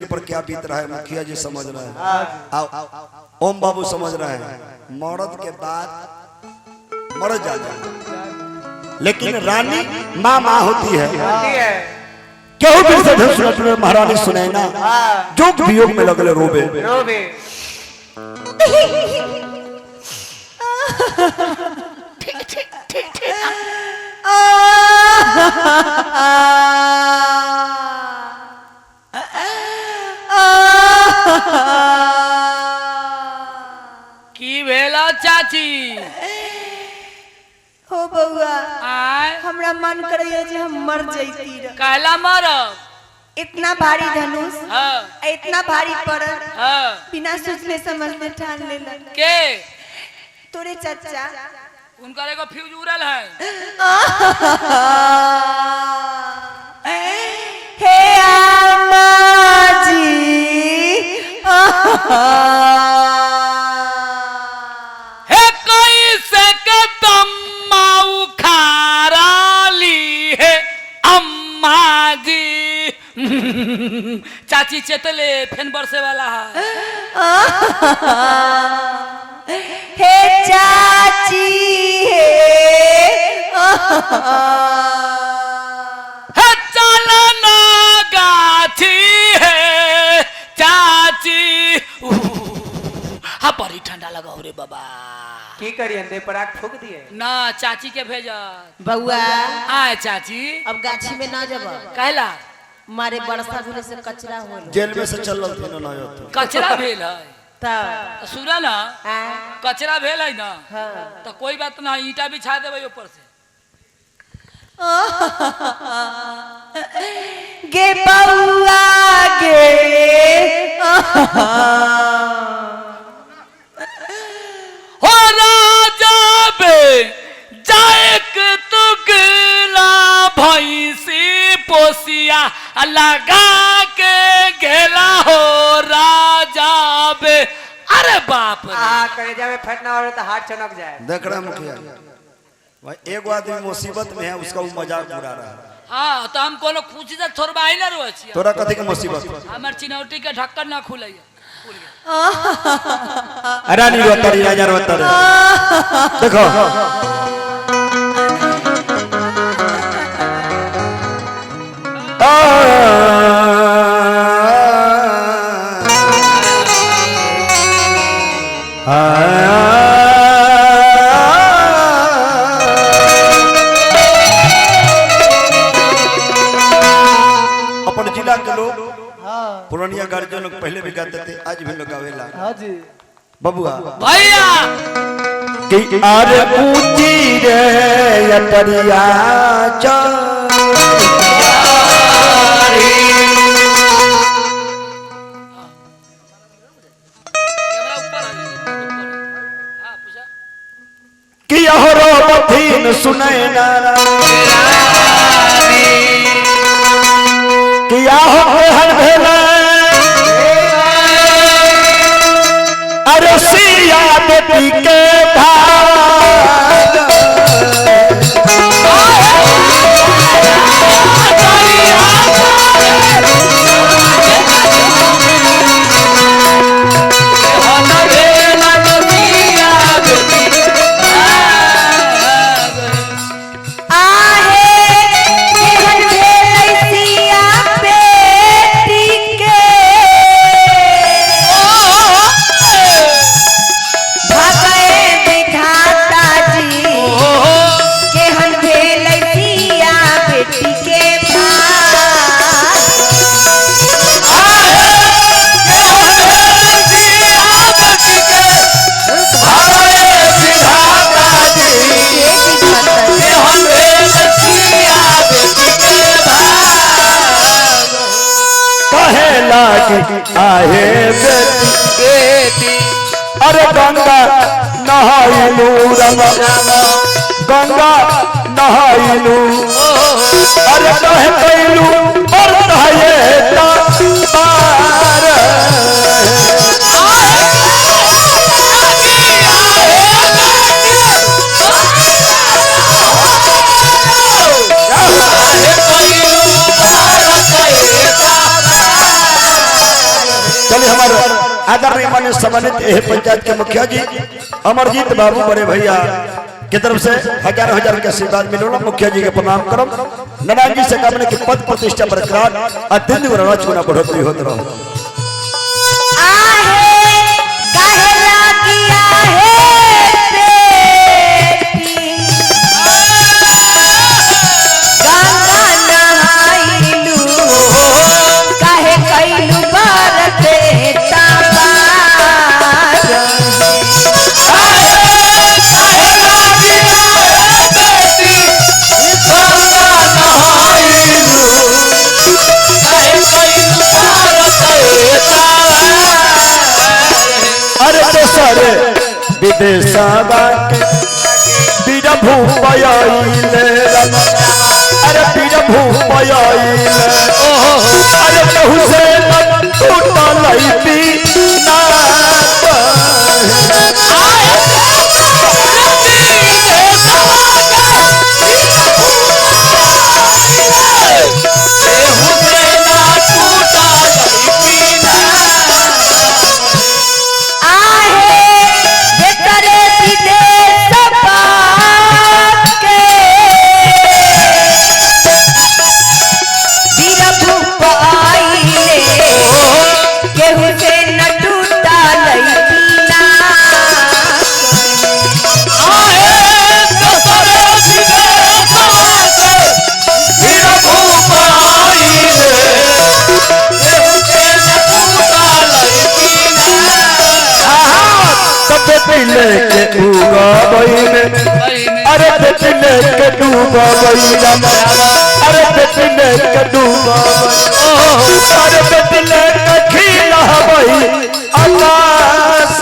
ऊपर क्या बीत रहा है मुखिया जी समझ रहे हैं, ओम बाबू समझ रहे हैं। मर्द के बाद मर्द जाता है, लेकिन रानी माँ माँ होती है। क्यों फिर से महारानी सुनैना जोग वियोग में लगले रोबे। की भेला चाची हो बउआ हमरा मन करे जे हम मर जैती। कहला मरब? इतना भारी धनुष हाँ। इतना भारी पड़ल हाँ। बिना सोचले समझले ठान लेलन। के तोरे चाचा उनका एगो फ्यूज उड़ल है। हे अम्मा जी हे कोई से के तम्मा उखारा ली है अम्मा जी। चाची चेतले फेन बरसे वाला है। हे चाची हे चलना गाछी है चाची। हाँ बड़ी ठंडा लगा हो रे बाबा। की करिए दे पराग फूक दिए ना चाची के भेजा बउआ। आए चाची अब गाछी में ना जब कहला मारे बरसा धुले से कचरा हो जेल में से चल रहे ना कचरा भेल है तब सुना ना कचरा भेल है ना तो कोई बात ना ईटा बिछा देवे ऊपर से। गे बउआ गे हो राजा बे जायक तुगला भैंसी पोसिया लगा के गेला हो राजा बे। अरे बाप रे करे जावे फटना और तो हाथ चनक जाए। देख रहे मुखिया भाई एगो आदमी मुसीबत में है उसका वो मजाक उड़ा रहा है। हाँ तो हम कोनो खुशी से थोड़ा ही ना रोए छियै। तोरा कथी के मुसीबत? हमर चिनौटी के ढक्कन ना खुले रानी रोतरी राजा रोतरी देखो अपन जिला के लोग पुरानिया गार्जियन लोग पहले भी गाते थे, आज भी लोग गावेला। हाँ जी बबुआ भैया कि अरे ऊंची रे अटरिया कि अहरो बथीन सुनै ना कि आहो हर भेला अरे सिया बेटी के आहे बेटी अरे गंगा नहाइलू गंगा नहाइलू अरे कहे कैलू और नहाए चलिए हमारे आदरणीय माननीय सम्मानित एह पंचायत के मुखिया जी अमरजीत बाबू बड़े भैया की तरफ से हजार हजार के आशीर्वाद मिलो। मुखिया जी के प्रणाम करम। नारायण जी से कामने की पद प्रतिष्ठा बरकरार अत्यंत चुना बढ़ोतरी होते रहो। विदेशवा के बीरा भूपयाइले अरे बीरा भूपयाइले अरे कहू से टूटा लईती ना लेके डूबा बहिने अरे बेटी लेके डूबा बहिना अरे बेटी लेके डूबा अरे बेटी लेके खिला बही आकाश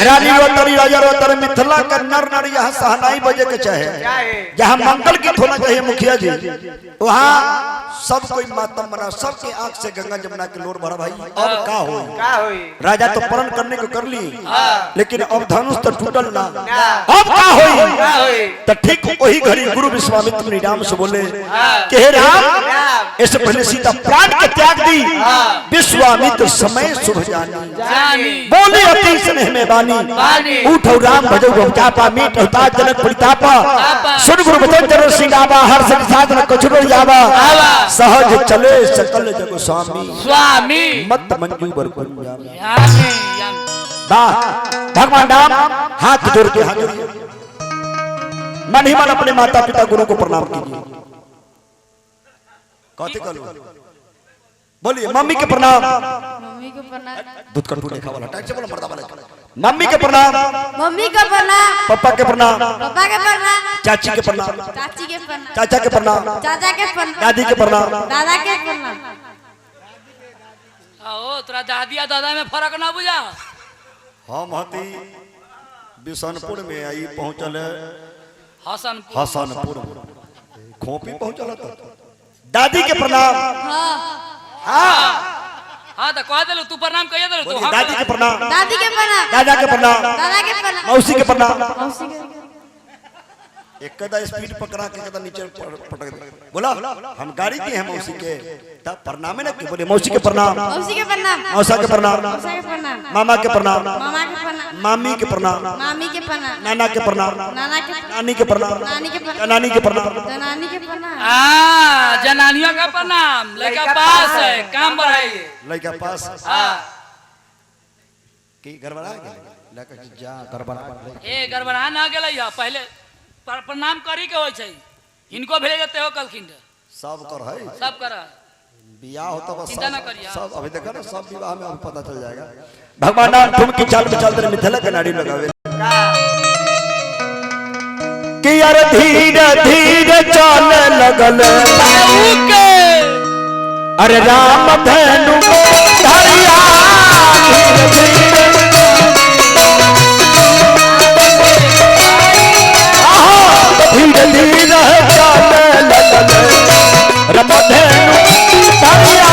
रानी रोतरी राजा रोतर मिथिला का नर नारी यहाँ सहनाई बजे के चाहे जहाँ मंगल गीत होना चाहिए मुखिया जी वहाँ सब कोई मातम बना सबके आंख से गंगा जमुना के लोर भरा भाई। अब का हो राजा तो प्रण करने को कर ली लेकिन अब धनुष तो टूटल ना अब का हो तो ठीक वही घड़ी गुरु विश्वामित्र राम से बोले कि हे राम इससे पहले सीता प्राण के त्याग दी विश्वामित्र समय शुभ जानी बोले अति स्नेह में बानी उठो राम भजो चापा मीट उतार जनक परितापा सुन गुरु बचन चरण सिंगावा हर संग साधन कछुरो जावा सहज चले सकल जग स्वामी स्वामी मत मंजू बर भगवान राम हाथ जोड़ के हाथ जोड़िए मन ही मन अपने माता पिता गुरु को प्रणाम कीजिए। कहते करो बोलिए मम्मी के प्रणाम दूध का टूट देखा वाला टाइट से बोलो मर्दा वाला मम्मी के प्रणाम पापा के प्रणाम चाची के प्रणाम चाचा के प्रणाम दादी के प्रणाम ओ तोरा दादिया दादा में फर्क ना बुझा। हम हती बिशनपुर में आई पहुंचल हसनपुर खोपी पहुंचल दादी के प्रणाम। हाँ तो कह देलू तू प्रणाम कहिए देलू तू दादी के प्रणाम दादा के प्रणाम मौसी के प्रणाम एक कदा स्पीड पकड़ा के कदा नीचे पटक दे बोला हम गाड़ी दी है मौसी के तब प्रणाम है ना कि बोले मौसी के प्रणाम मौसा के प्रणाम मामा के प्रणाम मामी के प्रणाम नाना के प्रणाम नानी के प्रणाम नानी के प्रणाम जनानियों का प्रणाम लड़का पास है काम बढ़ाइए लड़का पास की गड़बड़ा गया लड़का जा गड़बड़ा ए गड़बड़ा ना गेलै पहले प्रणाम करी के होय छै इनको भेज देते हो कलखिन सब कर है सब कर बियाह होता बस चिंता ना करिए। सब अभी देखा ना सब विवाह में अभी पता चल जाएगा। भगवान नाम ठुमकी चाल में चलते मिथिला के नाड़ी लगावे कि यार धीरे धीरे चलने लगल अरे राम धनु धरिया धीरे धीरे चलने लगल राम धनु धरिया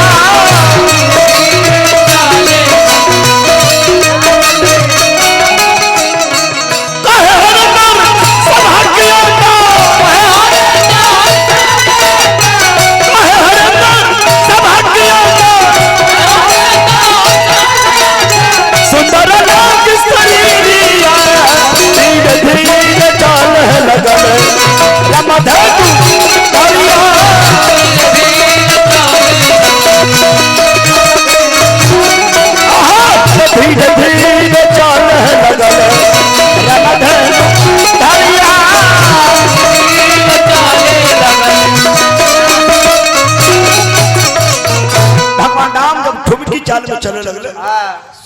चाल में चले लगले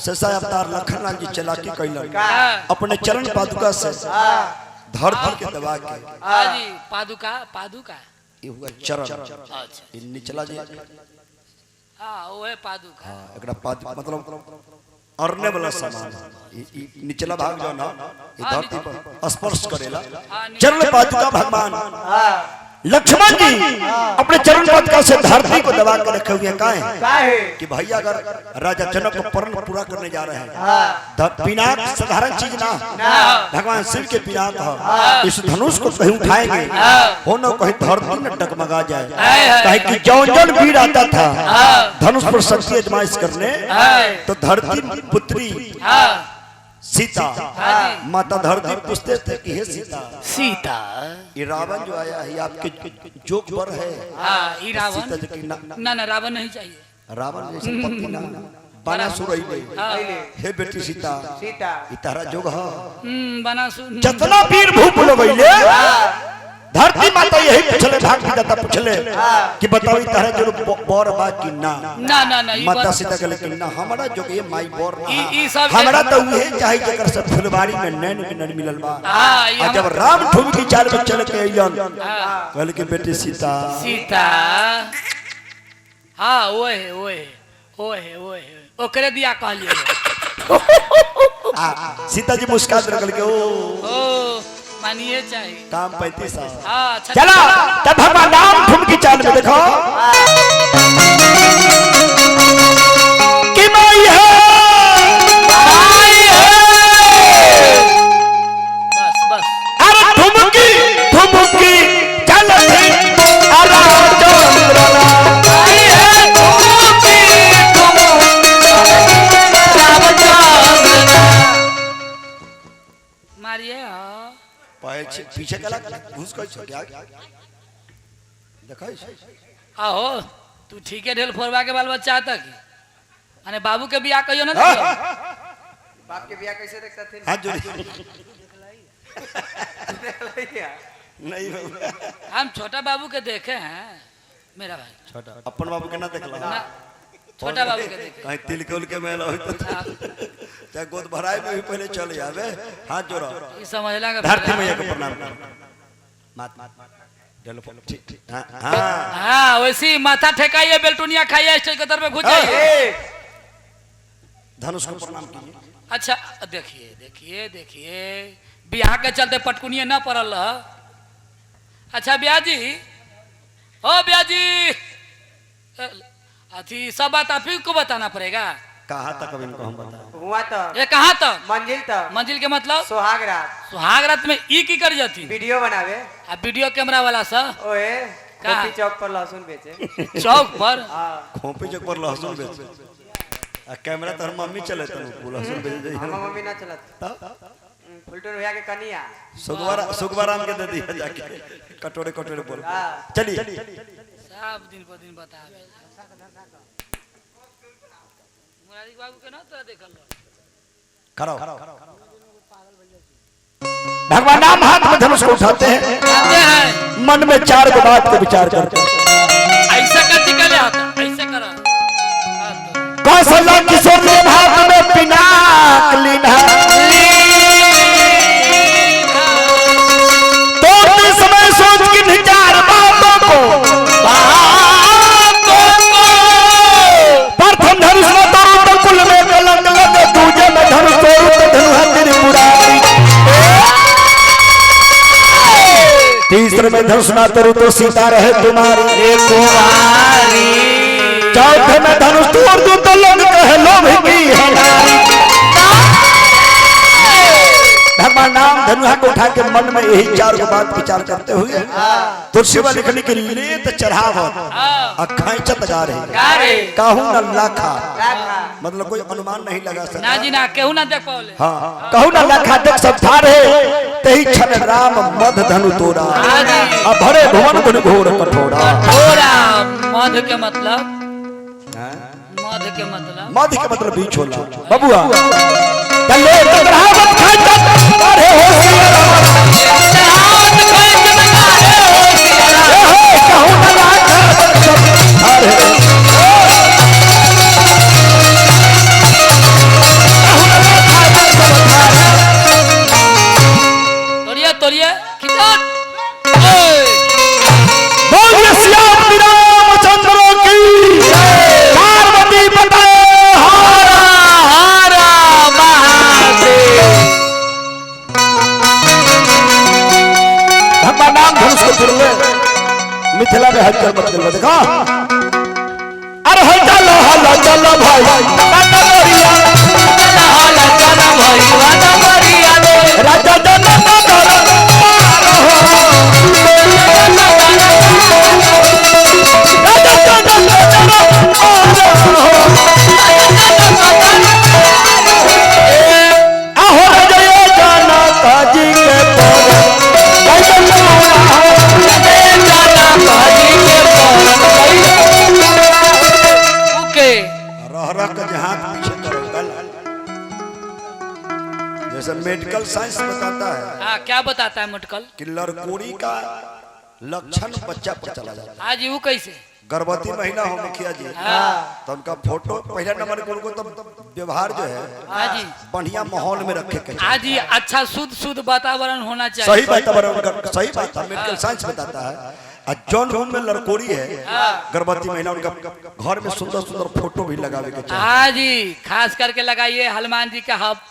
ससा अवतार लखनलाल जी चलाकी कैलन अपने चरण पादुका से धरती के दबा के हाँ जी पादुका पादुका ये हुआ चरण अच्छा ये निचला जी हाँ वो है पादुका हाँ एकड़ा पादु मतलब अरने वाला सामान ये निचला भाग जो ना ये धरती पर स्पर्श करेला चरण पादुका भगवान लक्ष्मण जी अपने चरण पादुका से धरती को दबा के रखे हुए काहे कि भैया अगर राजा जनक को परण पूरा करने जा रहे हैं पिनाक साधारण चीज ना भगवान शिव के पिनाक है इस धनुष को कहीं उठाएंगे हो न कहीं धरती न डगमगा जाए कहे कि जौन वीर आता था धनुष पर शक्ति आजमाइश करने तो धरती पुत्री सीता माता धरती पूछते थे कि हे सीता सीता ये रावण जो आया है आपके जोग पर है ये रावण सीता जी की ना रावण नहीं चाहिए रावण जैसे पत्नी ना बनासुर हे बेटी सीता सीता ई तारा जोग है बनासुर जितना वीर भूप लगैले धरती माता यही पूछले भाग विधाता पूछले कि बताओ ई तारा जो बर बा कि ना ना ना ना माता सीता कहले कि ना हमरा जो ये माई बर ई सब हमरा तो उहे चाहि जेकर से फुलवारी में नैन के नैन मिलल बा हां और जब राम ठुमकी चाल में चल के अइलन कहले कि बेटी सीता सीता हां ओए ओकरे दिया कहलिए सीता जी मुस्कान रखल के ओ मानिए चाहिए काम 35 साल हां अच्छा चला तब भगवान नाम ठुमकी चाल में देखो कि माई है बस अरे ठुमकी ठुमकी चल अरे चंद्रना आई है मारिए पीछे कला घुस गई छ क्या देखै आहो तू ठीक है ढेल फोरवा के बाल बच्चा आता की अने बाबू के बियाह कहियो ना देखो बाप के बियाह कैसे देखता थे हाथ जोड़ी नहीं हम छोटा बाबू के देखे हैं मेरा भाई छोटा अपन बाबू के ना देखला ना छोटा बाबू के देखे कहीं तिलकुल के मेला होई तो चाहे गोद भराई में भी पहले चल जावे हाथ जोड़ो ई समझला के धरती मैया को प्रणाम कर मात चलो ठीक ठीक हां हां वैसी माथा ठेकाइए बेलटुनिया खाइए स्टेज के तरफ घुस जाइए धनुष को प्रणाम कीजिए अच्छा देखिए बियाह के चलते पटकुनिए ना पड़ल अच्छा ब्याजी ओ ब्याजी अथी सब बात आप ही को बताना पड़ेगा कहाँ तक अब इनको हम बताएं हुआ तो ये कहाँ तक मंजिल के मतलब सुहाग रात सुहाग रात में ई की कर जाती वीडियो बनावे आ वीडियो कैमरा वाला सा ओए का? खोपी चौक पर लहसुन बेचे चौक पर खोपी चौक पर लहसुन बेचे आ कैमरा तो हर मम्मी चले तो लहसुन बेच दे हम मम्मी ना चलत फुलटून भैया के कनिया सुगवाराम के दे दिया जाके कटोरे कटोरे बोल चलिए सब दिन पर दिन बतावे मुरारी बाबू के ना तोरा देखल खड़ो भगवान नाम हाथ में धनुष को उठाते हैं आते हैं मन में चार बात को विचार करते हैं ऐसा कर निकले आता ऐसे कर कौशल्या किशोर ने भाग में पिनाक लीना तोड़ते समय सोच की निचार बातों को प्रथम धनुष में तोड़ू तो कुल में कलंक लगे दूजे में धनुष तोड़ू तो धनुहा तेरी बुराई तीसरे में धनुष ना तोड़ू तो सीता रहे तुम्हारी चौथे में धनुष तोड़ दूं तो लोग कहे लोभ की है भगवान नाम धनुहा को उठा के मन में यही चार को बात विचार करते हुए तुलसी वाले लिखने के लेत चढ़ावत अखाइचत गा रहे कहूं न लाखा मतलब कोई अनुमान नहीं लगा सकता ना जी ना केहू ना देख पाओले हाँ कहूं न लाखा देख सब थारे तेही क्षण राम मध धनु तोड़ा अब भरे भुवन गुण घोर कठोरा थोड़ा मध के मतलब मध के मतलब बीच होला बबुआ चले चढ़ावत खाइचत अरे होशियार कहूं न लाखा सब थारे तोड़िए किसान बोलिए श्याम रामचंद्र की पार्वती बताए हारा हारा महादेव भगवान नाम धनुष को चुन ले मिथिला में हलचल मच गई देखा अरे हलचल चलो भाई राजा जनक जैसे मेडिकल साइंस बताता है हाँ क्या बताता है मेडिकल कि लड़कोड़ी का लक्षण बच्चा पर चला जाता है आज वो कैसे गर्भवती महिला हो मुखिया जी तो उनका फोटो पहला नंबर के उनको तो व्यवहार जो है आज बढ़िया माहौल में रखे के आज अच्छा शुद्ध वातावरण होना चाहिए सही वातावरण सही बात है मेडिकल साइंस बताता है जौन रूम में लड़कोड़ी है गर्भवती महिला उनका घर में सुंदर सुंदर फोटो भी लगावे के चाहिए हाँ जी खास करके लगाइए हनुमान जी का हब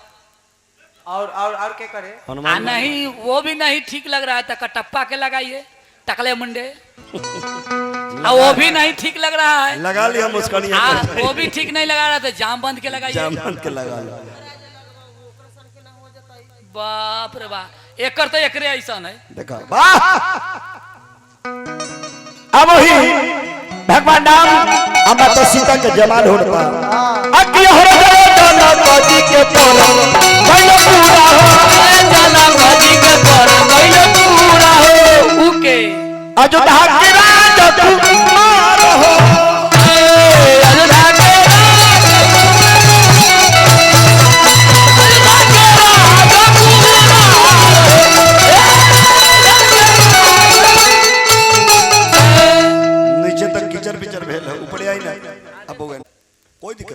और क्या करे नहीं वो भी नहीं ठीक लग रहा है तो कटप्पा के लगाइए टकले मुंडे वो भी नहीं ठीक लग रहा है लगा लिया मुस्कानिया वो भी ठीक नहीं लगा रहा था जाम बंद के लगाइए जाम बंद के लगा लो बाप रे बाप एकर तो एकरे ऐसा है देखा वाह अब वही भगवान नाम हम तो सीता के जमाल होता अकी हो जाए जाना बाजी के पर गइल पूरा हो जाना बाजी के पर गइल पूरा हो ओके अयोध्या